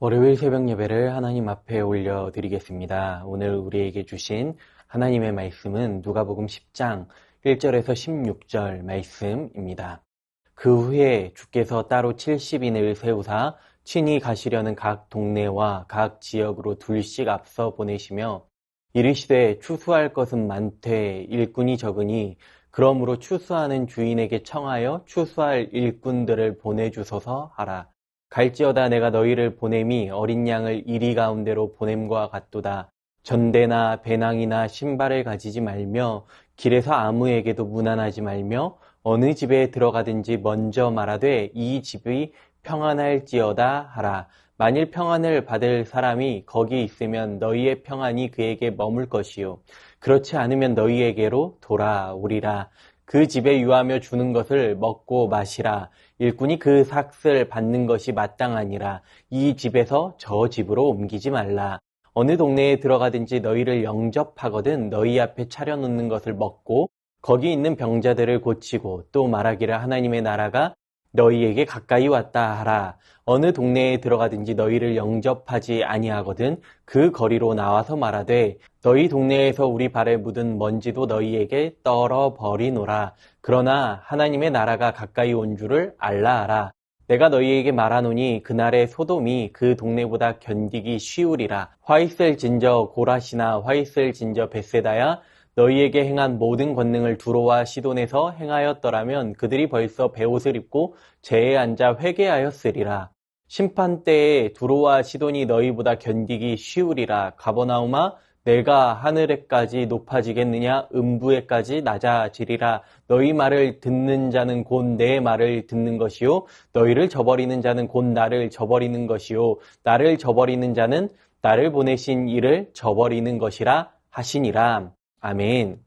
월요일 새벽 예배를 하나님 앞에 올려드리겠습니다. 오늘 우리에게 주신 하나님의 말씀은 누가복음 10장 1절에서 16절 말씀입니다. 그 후에 주께서 따로 70인을 세우사 친히 가시려는 각 동네와 각 지역으로 둘씩 앞서 보내시며 이르시되 추수할 것은 많되 일꾼이 적으니 그러므로 추수하는 주인에게 청하여 추수할 일꾼들을 보내주소서 하라. 갈지어다 내가 너희를 보냄이 어린 양을 이리 가운데로 보냄과 같도다. 전대나 배낭이나 신발을 가지지 말며 길에서 아무에게도 문안하지 말며 어느 집에 들어가든지 먼저 말하되 이 집이 평안할지어다 하라. 만일 평안을 받을 사람이 거기 있으면 너희의 평안이 그에게 머물 것이요 그렇지 않으면 너희에게로 돌아오리라. 그 집에 유하며 주는 것을 먹고 마시라. 일꾼이 그 삭을 받는 것이 마땅하니라. 이 집에서 저 집으로 옮기지 말라. 어느 동네에 들어가든지 너희를 영접하거든 너희 앞에 차려놓는 것을 먹고 거기 있는 병자들을 고치고 또 말하기를 하나님의 나라가 너희에게 가까이 왔다 하라. 어느 동네에 들어가든지 너희를 영접하지 아니하거든 그 거리로 나와서 말하되 너희 동네에서 우리 발에 묻은 먼지도 너희에게 떨어버리노라. 그러나 하나님의 나라가 가까이 온 줄을 알라 하라. 내가 너희에게 말하노니 그날의 소돔이 그 동네보다 견디기 쉬우리라. 화 있을 진저 고라시나 화 있을 진저 벳세다야 너희에게 행한 모든 권능을 두로와 시돈에서 행하였더라면 그들이 벌써 베옷을 입고 제에 앉아 회개하였으리라. 심판 때에 두로와 시돈이 너희보다 견디기 쉬우리라. 가버나움아 내가 하늘에까지 높아지겠느냐 음부에까지 낮아지리라. 너희 말을 듣는 자는 곧 내 말을 듣는 것이요 너희를 저버리는 자는 곧 나를 저버리는 것이요 나를 저버리는 자는 나를 보내신 이를 저버리는 것이라 하시니라. 아멘.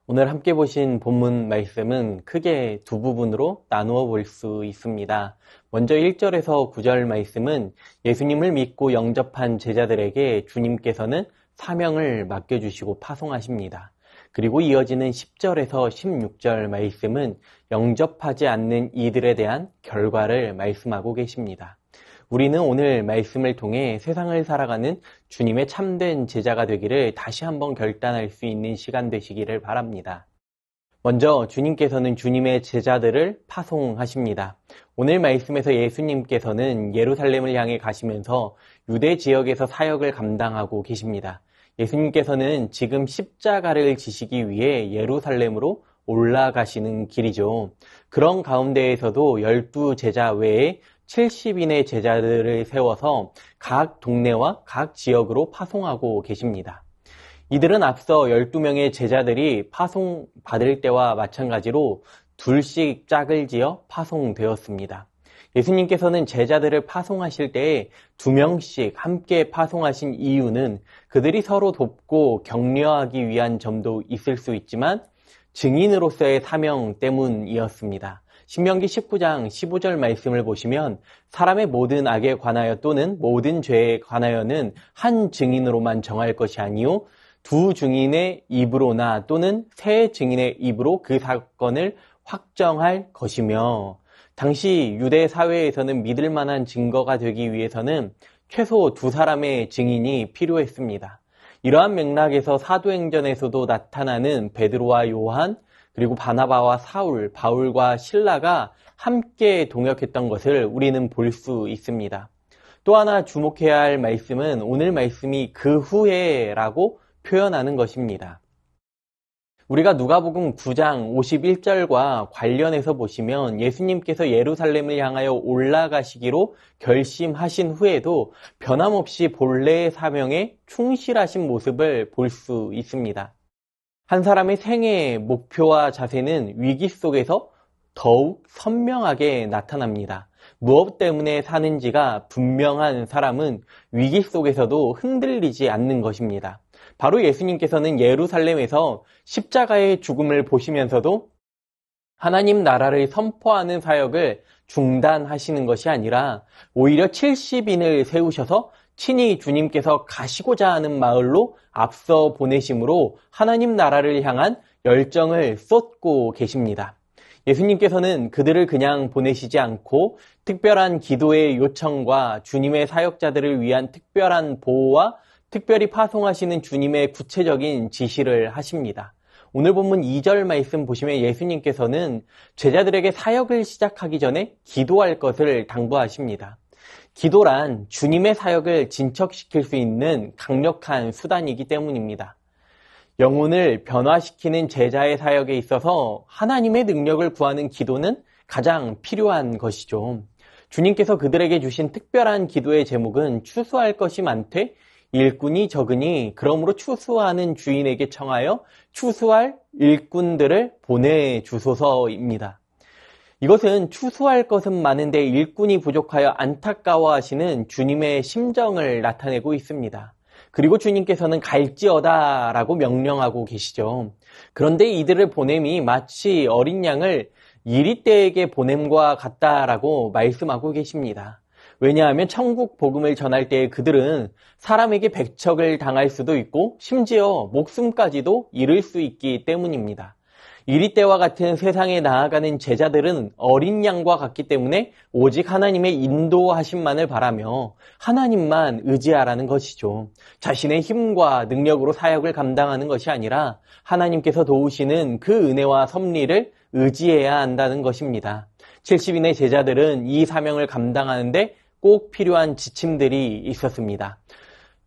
오늘 함께 보신 본문 말씀은 크게 두 부분으로 나누어 볼 수 있습니다. 먼저 1절에서 9절 말씀은 예수님을 믿고 영접한 제자들에게 주님께서는 사명을 맡겨주시고 파송하십니다. 그리고 이어지는 10절에서 16절 말씀은 영접하지 않는 이들에 대한 결과를 말씀하고 계십니다. 우리는 오늘 말씀을 통해 세상을 살아가는 주님의 참된 제자가 되기를 다시 한번 결단할 수 있는 시간 되시기를 바랍니다. 먼저 주님께서는 주님의 제자들을 파송하십니다. 오늘 말씀에서 예수님께서는 예루살렘을 향해 가시면서 유대 지역에서 사역을 감당하고 계십니다. 예수님께서는 지금 십자가를 지시기 위해 예루살렘으로 올라가시는 길이죠. 그런 가운데에서도 12제자 외에 70인의 제자들을 세워서 각 동네와 각 지역으로 파송하고 계십니다. 이들은 앞서 12명의 제자들이 파송받을 때와 마찬가지로 둘씩 짝을 지어 파송되었습니다. 예수님께서는 제자들을 파송하실 때에 2명씩 함께 파송하신 이유는 그들이 서로 돕고 격려하기 위한 점도 있을 수 있지만 증인으로서의 사명 때문이었습니다. 신명기 19장 15절 말씀을 보시면 사람의 모든 악에 관하여 또는 모든 죄에 관하여는 한 증인으로만 정할 것이 아니요 두 증인의 입으로나 또는 세 증인의 입으로 그 사건을 확정할 것이며 당시 유대 사회에서는 믿을 만한 증거가 되기 위해서는 최소 2사람의 증인이 필요했습니다. 이러한 맥락에서 사도행전에서도 나타나는 베드로와 요한 그리고 바나바와 사울, 바울과 실라가 함께 동역했던 것을 우리는 볼 수 있습니다. 또 하나 주목해야 할 말씀은 오늘 말씀이 그 후에라고 표현하는 것입니다. 우리가 누가복음 9장 51절과 관련해서 보시면 예수님께서 예루살렘을 향하여 올라가시기로 결심하신 후에도 변함없이 본래의 사명에 충실하신 모습을 볼 수 있습니다. 한 사람의 생애의 목표와 자세는 위기 속에서 더욱 선명하게 나타납니다. 무엇 때문에 사는지가 분명한 사람은 위기 속에서도 흔들리지 않는 것입니다. 바로 예수님께서는 예루살렘에서 십자가의 죽음을 보시면서도 하나님 나라를 선포하는 사역을 중단하시는 것이 아니라 오히려 70인을 세우셔서 친히 주님께서 가시고자 하는 마을로 앞서 보내심으로 하나님 나라를 향한 열정을 쏟고 계십니다. 예수님께서는 그들을 그냥 보내시지 않고 특별한 기도의 요청과 주님의 사역자들을 위한 특별한 보호와 특별히 파송하시는 주님의 구체적인 지시를 하십니다. 오늘 본문 2절 말씀 보시면 예수님께서는 제자들에게 사역을 시작하기 전에 기도할 것을 당부하십니다. 기도란 주님의 사역을 진척시킬 수 있는 강력한 수단이기 때문입니다. 영혼을 변화시키는 제자의 사역에 있어서 하나님의 능력을 구하는 기도는 가장 필요한 것이죠. 주님께서 그들에게 주신 특별한 기도의 제목은 추수할 것이 많되 일꾼이 적으니 그러므로 추수하는 주인에게 청하여 추수할 일꾼들을 보내주소서입니다. 이것은 추수할 것은 많은데 일꾼이 부족하여 안타까워하시는 주님의 심정을 나타내고 있습니다. 그리고 주님께서는 갈지어다 라고 명령하고 계시죠. 그런데 이들을 보냄이 마치 어린 양을 이리떼에게 보냄과 같다라고 말씀하고 계십니다. 왜냐하면 천국 복음을 전할 때 그들은 사람에게 배척을 당할 수도 있고 심지어 목숨까지도 잃을 수 있기 때문입니다. 이리떼와 같은 세상에 나아가는 제자들은 어린 양과 같기 때문에 오직 하나님의 인도하심만을 바라며 하나님만 의지하라는 것이죠. 자신의 힘과 능력으로 사역을 감당하는 것이 아니라 하나님께서 도우시는 그 은혜와 섭리를 의지해야 한다는 것입니다. 70인의 제자들은 이 사명을 감당하는데 꼭 필요한 지침들이 있었습니다.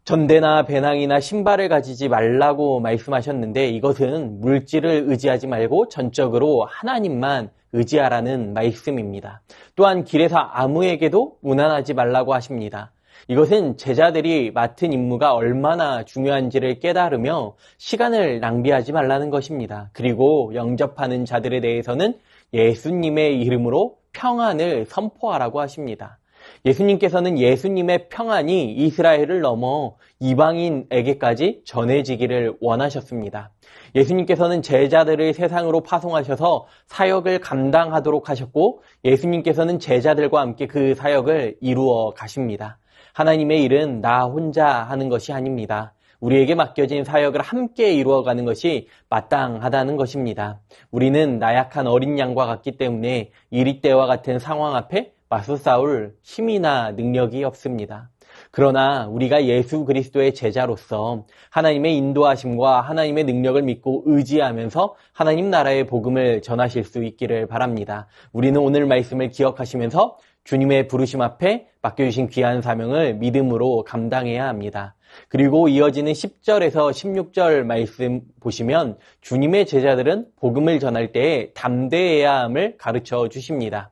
전대나 배낭이나 신발을 가지지 말라고 말씀하셨는데 이것은 물질을 의지하지 말고 전적으로 하나님만 의지하라는 말씀입니다. 또한 길에서 아무에게도 운한하지 말라고 하십니다. 이것은 제자들이 맡은 임무가 얼마나 중요한지를 깨달으며 시간을 낭비하지 말라는 것입니다. 그리고 영접하는 자들에 대해서는 예수님의 이름으로 평안을 선포하라고 하십니다. 예수님께서는 예수님의 평안이 이스라엘을 넘어 이방인에게까지 전해지기를 원하셨습니다. 예수님께서는 제자들을 세상으로 파송하셔서 사역을 감당하도록 하셨고 예수님께서는 제자들과 함께 그 사역을 이루어 가십니다. 하나님의 일은 나 혼자 하는 것이 아닙니다. 우리에게 맡겨진 사역을 함께 이루어가는 것이 마땅하다는 것입니다. 우리는 나약한 어린 양과 같기 때문에 이리떼와 같은 상황 앞에 맞서 싸울 힘이나 능력이 없습니다. 그러나 우리가 예수 그리스도의 제자로서 하나님의 인도하심과 하나님의 능력을 믿고 의지하면서 하나님 나라의 복음을 전하실 수 있기를 바랍니다. 우리는 오늘 말씀을 기억하시면서 주님의 부르심 앞에 맡겨주신 귀한 사명을 믿음으로 감당해야 합니다. 그리고 이어지는 10절에서 16절 말씀 보시면 주님의 제자들은 복음을 전할 때에 담대해야 함을 가르쳐 주십니다.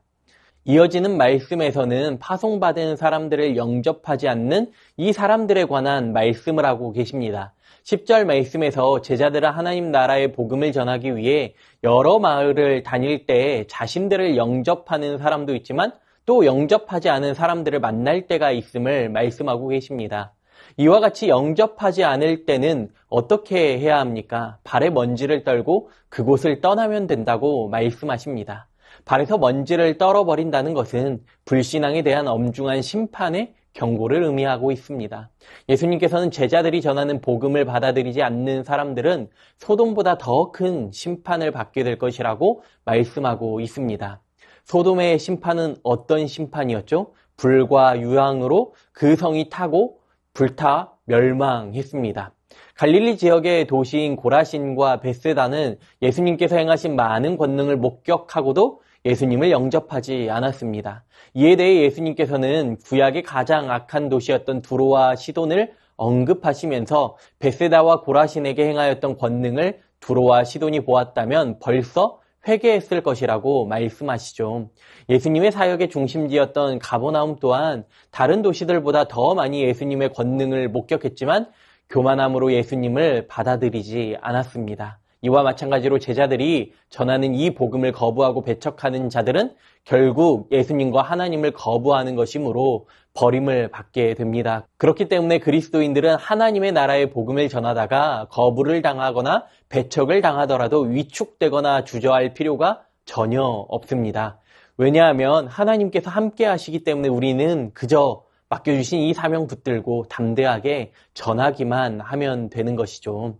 이어지는 말씀에서는 파송받은 사람들을 영접하지 않는 이 사람들에 관한 말씀을 하고 계십니다. 10절 말씀에서 제자들은 하나님 나라의 복음을 전하기 위해 여러 마을을 다닐 때 자신들을 영접하는 사람도 있지만 또 영접하지 않은 사람들을 만날 때가 있음을 말씀하고 계십니다. 이와 같이 영접하지 않을 때는 어떻게 해야 합니까? 발에 먼지를 떨고 그곳을 떠나면 된다고 말씀하십니다. 발에서 먼지를 떨어버린다는 것은 불신앙에 대한 엄중한 심판의 경고를 의미하고 있습니다. 예수님께서는 제자들이 전하는 복음을 받아들이지 않는 사람들은 소돔보다 더 큰 심판을 받게 될 것이라고 말씀하고 있습니다. 소돔의 심판은 어떤 심판이었죠? 불과 유황으로 그 성이 타고 불타 멸망했습니다. 갈릴리 지역의 도시인 고라신과 베세다는 예수님께서 행하신 많은 권능을 목격하고도 예수님을 영접하지 않았습니다. 이에 대해 예수님께서는 구약의 가장 악한 도시였던 두로와 시돈을 언급하시면서 베세다와 고라신에게 행하였던 권능을 두로와 시돈이 보았다면 벌써 회개했을 것이라고 말씀하시죠. 예수님의 사역의 중심지였던 가버나움 또한 다른 도시들보다 더 많이 예수님의 권능을 목격했지만 교만함으로 예수님을 받아들이지 않았습니다. 이와 마찬가지로 제자들이 전하는 이 복음을 거부하고 배척하는 자들은 결국 예수님과 하나님을 거부하는 것이므로 버림을 받게 됩니다. 그렇기 때문에 그리스도인들은 하나님의 나라의 복음을 전하다가 거부를 당하거나 배척을 당하더라도 위축되거나 주저할 필요가 전혀 없습니다. 왜냐하면 하나님께서 함께 하시기 때문에 우리는 그저 맡겨주신 이 사명 붙들고 담대하게 전하기만 하면 되는 것이죠.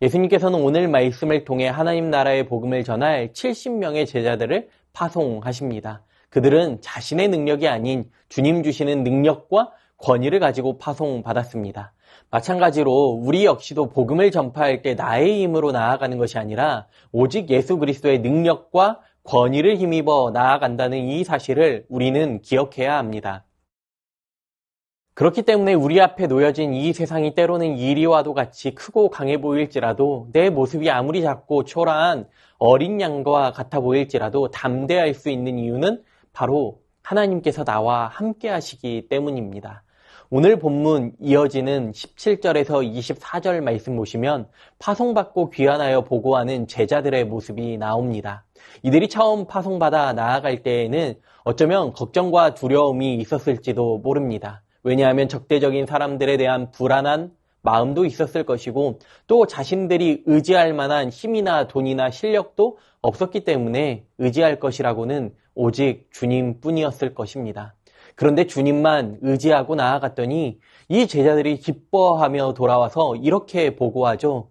예수님께서는 오늘 말씀을 통해 하나님 나라의 복음을 전할 70명의 제자들을 파송하십니다. 그들은 자신의 능력이 아닌 주님 주시는 능력과 권위를 가지고 파송받았습니다. 마찬가지로 우리 역시도 복음을 전파할 때 나의 힘으로 나아가는 것이 아니라 오직 예수 그리스도의 능력과 권위를 힘입어 나아간다는 이 사실을 우리는 기억해야 합니다. 그렇기 때문에 우리 앞에 놓여진 이 세상이 때로는 이리와도 같이 크고 강해 보일지라도 내 모습이 아무리 작고 초라한 어린 양과 같아 보일지라도 담대할 수 있는 이유는 바로 하나님께서 나와 함께 하시기 때문입니다. 오늘 본문 이어지는 17절에서 24절 말씀 보시면 파송받고 귀환하여 보고하는 제자들의 모습이 나옵니다. 이들이 처음 파송받아 나아갈 때에는 어쩌면 걱정과 두려움이 있었을지도 모릅니다. 왜냐하면 적대적인 사람들에 대한 불안한 마음도 있었을 것이고 또 자신들이 의지할 만한 힘이나 돈이나 실력도 없었기 때문에 의지할 것이라고는 오직 주님뿐이었을 것입니다. 그런데 주님만 의지하고 나아갔더니 이 제자들이 기뻐하며 돌아와서 이렇게 보고하죠.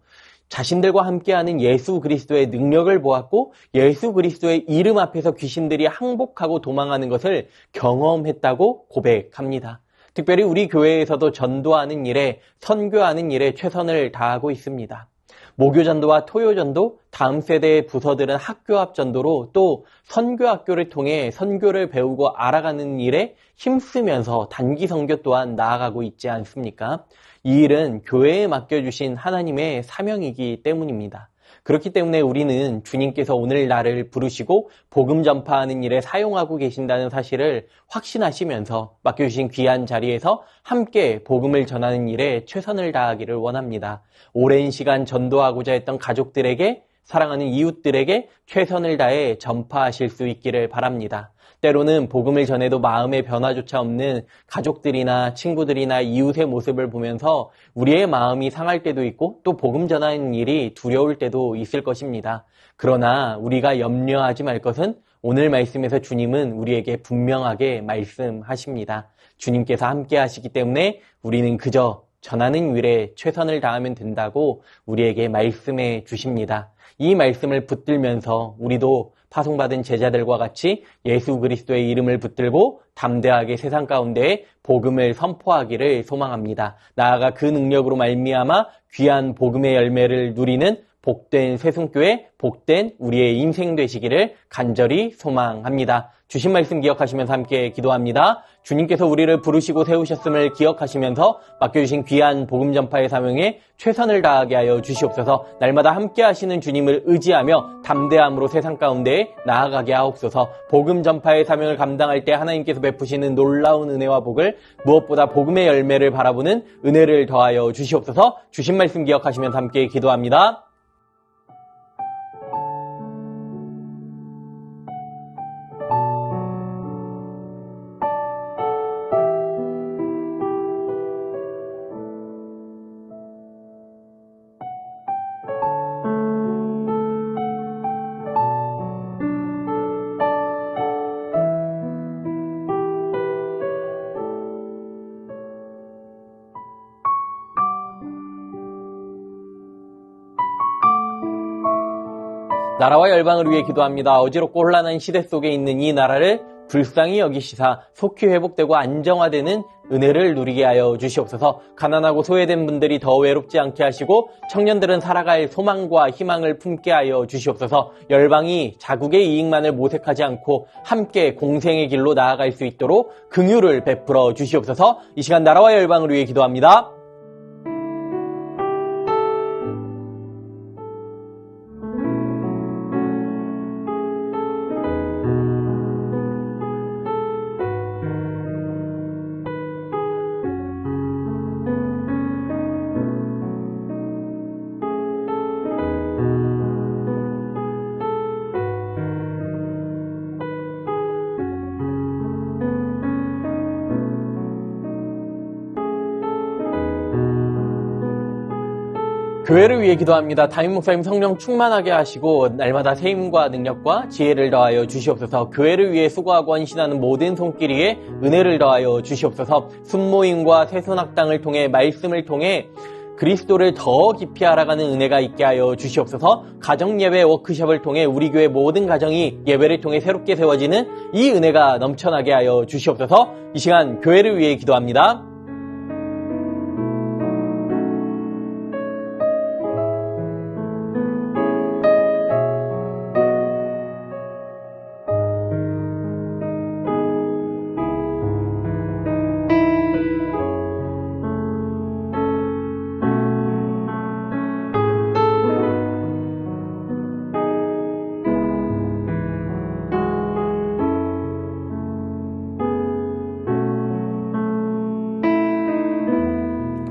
자신들과 함께하는 예수 그리스도의 능력을 보았고 예수 그리스도의 이름 앞에서 귀신들이 항복하고 도망하는 것을 경험했다고 고백합니다. 특별히 우리 교회에서도 전도하는 일에 선교하는 일에 최선을 다하고 있습니다. 모교전도와 토요전도, 다음 세대의 부서들은 학교 앞 전도로 또 선교학교를 통해 선교를 배우고 알아가는 일에 힘쓰면서 단기 선교 또한 나아가고 있지 않습니까? 이 일은 교회에 맡겨주신 하나님의 사명이기 때문입니다. 그렇기 때문에 우리는 주님께서 오늘 나를 부르시고 복음 전파하는 일에 사용하고 계신다는 사실을 확신하시면서 맡겨주신 귀한 자리에서 함께 복음을 전하는 일에 최선을 다하기를 원합니다. 오랜 시간 전도하고자 했던 가족들에게, 사랑하는 이웃들에게 최선을 다해 전파하실 수 있기를 바랍니다. 때로는 복음을 전해도 마음의 변화조차 없는 가족들이나 친구들이나 이웃의 모습을 보면서 우리의 마음이 상할 때도 있고 또 복음 전하는 일이 두려울 때도 있을 것입니다. 그러나 우리가 염려하지 말 것은 오늘 말씀에서 주님은 우리에게 분명하게 말씀하십니다. 주님께서 함께 하시기 때문에 우리는 그저 전하는 일에 최선을 다하면 된다고 우리에게 말씀해 주십니다. 이 말씀을 붙들면서 우리도 파송받은 제자들과 같이 예수 그리스도의 이름을 붙들고 담대하게 세상 가운데 복음을 선포하기를 소망합니다. 나아가 그 능력으로 말미암아 귀한 복음의 열매를 누리는 복된 새순교회, 복된 우리의 인생 되시기를 간절히 소망합니다. 주신 말씀 기억하시면서 함께 기도합니다. 주님께서 우리를 부르시고 세우셨음을 기억하시면서 맡겨주신 귀한 복음 전파의 사명에 최선을 다하게 하여 주시옵소서. 날마다 함께 하시는 주님을 의지하며 담대함으로 세상 가운데 나아가게 하옵소서. 복음 전파의 사명을 감당할 때 하나님께서 베푸시는 놀라운 은혜와 복을, 무엇보다 복음의 열매를 바라보는 은혜를 더하여 주시옵소서. 주신 말씀 기억하시면서 함께 기도합니다. 나라와 열방을 위해 기도합니다. 어지럽고 혼란한 시대 속에 있는 이 나라를 불쌍히 여기시사 속히 회복되고 안정화되는 은혜를 누리게 하여 주시옵소서. 가난하고 소외된 분들이 더 외롭지 않게 하시고 청년들은 살아갈 소망과 희망을 품게 하여 주시옵소서. 열방이 자국의 이익만을 모색하지 않고 함께 공생의 길로 나아갈 수 있도록 긍휼을 베풀어 주시옵소서. 이 시간 나라와 열방을 위해 기도합니다. 교회를 위해 기도합니다. 담임 목사님 성령 충만하게 하시고 날마다 세임과 능력과 지혜를 더하여 주시옵소서. 교회를 위해 수고하고 헌신하는 모든 손길이에 은혜를 더하여 주시옵소서. 순모임과 새손학당을 통해 말씀을 통해 그리스도를 더 깊이 알아가는 은혜가 있게 하여 주시옵소서. 가정예배 워크숍을 통해 우리 교회 모든 가정이 예배를 통해 새롭게 세워지는 이 은혜가 넘쳐나게 하여 주시옵소서. 이 시간 교회를 위해 기도합니다.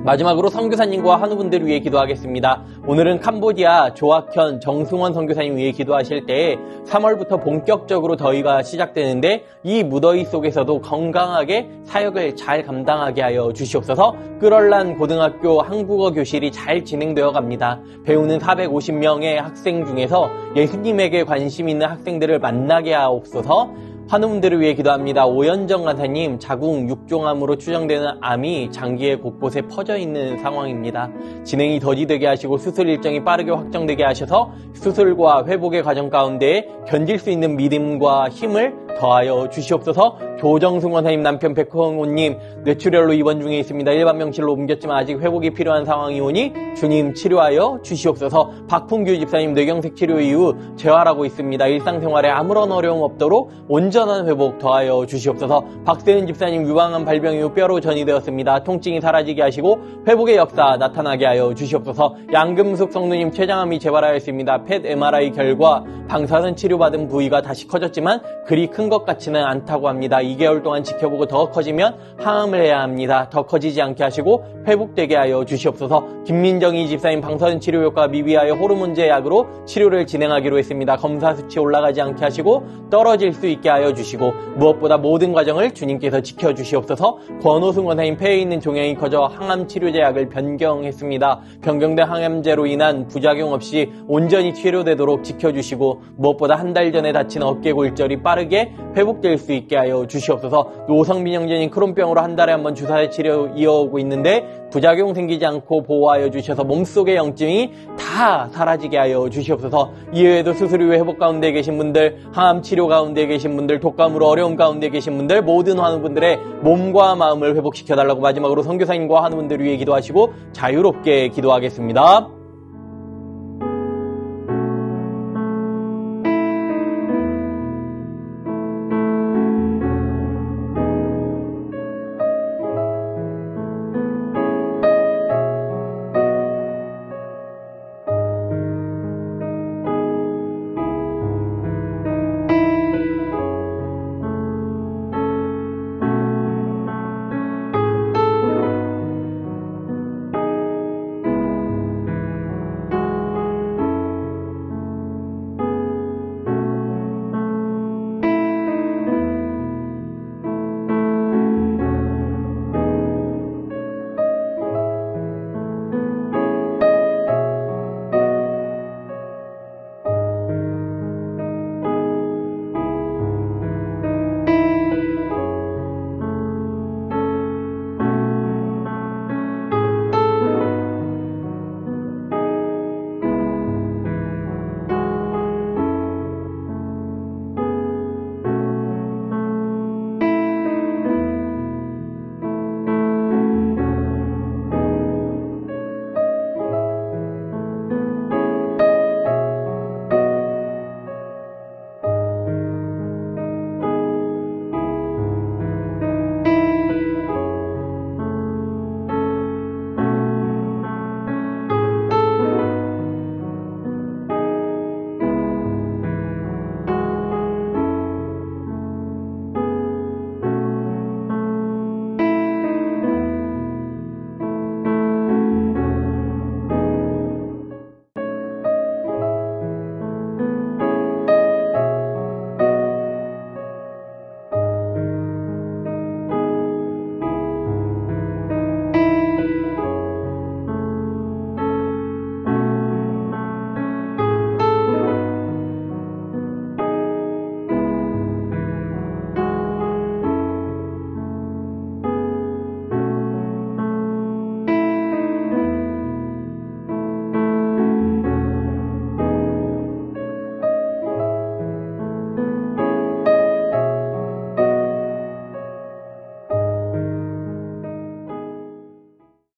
마지막으로 선교사님과 한우분들을 위해 기도하겠습니다. 오늘은 캄보디아 조학현 정승원 선교사님 위해 기도하실 때 3월부터 본격적으로 더위가 시작되는데 이 무더위 속에서도 건강하게 사역을 잘 감당하게 하여 주시옵소서. 끌얼란 고등학교 한국어 교실이 잘 진행되어 갑니다. 배우는 450명의 학생 중에서 예수님에게 관심 있는 학생들을 만나게 하옵소서. 환우분들을 위해 기도합니다. 오연정 간사님, 자궁 6종암으로 추정되는 암이 장기의 곳곳에 퍼져 있는 상황입니다. 진행이 더디되게 하시고 수술 일정이 빠르게 확정되게 하셔서 수술과 회복의 과정 가운데 견딜 수 있는 믿음과 힘을 더하여 주시옵소서. 조정승 원사님 남편 백홍호님 뇌출혈로 입원 중에 있습니다. 일반 병실로 옮겼지만 아직 회복이 필요한 상황이 오니 주님 치료하여 주시옵소서. 박풍규 집사님 뇌경색 치료 이후 재활하고 있습니다. 일상생활에 아무런 어려움 없도록 온전한 회복 더하여 주시옵소서. 박세은 집사님 유방암 발병 이후 뼈로 전이되었습니다. 통증이 사라지게 하시고 회복의 역사 나타나게 하여 주시옵소서. 양금숙 성도님 췌장암이 재발하였습니다. 펫 MRI 결과 방사선 치료받은 부위가 다시 커졌지만 그리 큰 것 같지는 않다고 합니다. 2개월 동안 지켜보고 더 커지면 항암을 해야 합니다. 더 커지지 않게 하시고 회복되게 하여 주시옵소서. 김민정이 집사님 방사선 치료 효과가 미비하여 호르몬제 약으로 치료를 진행하기로 했습니다. 검사 수치 올라가지 않게 하시고 떨어질 수 있게 하여 주시고 무엇보다 모든 과정을 주님께서 지켜주시옵소서. 권호승 원사님 폐에 있는 종양이 커져 항암 치료제 약을 변경했습니다. 변경된 항암제로 인한 부작용 없이 온전히 치료되도록 지켜주시고 무엇보다 한 달 전에 다친 어깨 골절이 빠르게 회복될 수 있게 하여 주시옵소서. 노성빈 형제님 크론병으로 한 달에 한 번 주사 치료 이어오고 있는데 부작용 생기지 않고 보호하여 주셔서 몸속의 염증이 다 사라지게 하여 주시옵소서. 이외에도 수술 이후 회복 가운데 계신 분들, 항암 치료 가운데 계신 분들, 독감으로 어려움 가운데 계신 분들, 모든 환우분들의 몸과 마음을 회복시켜달라고 마지막으로 선교사님과 환우분들 위해 기도하시고 자유롭게 기도하겠습니다.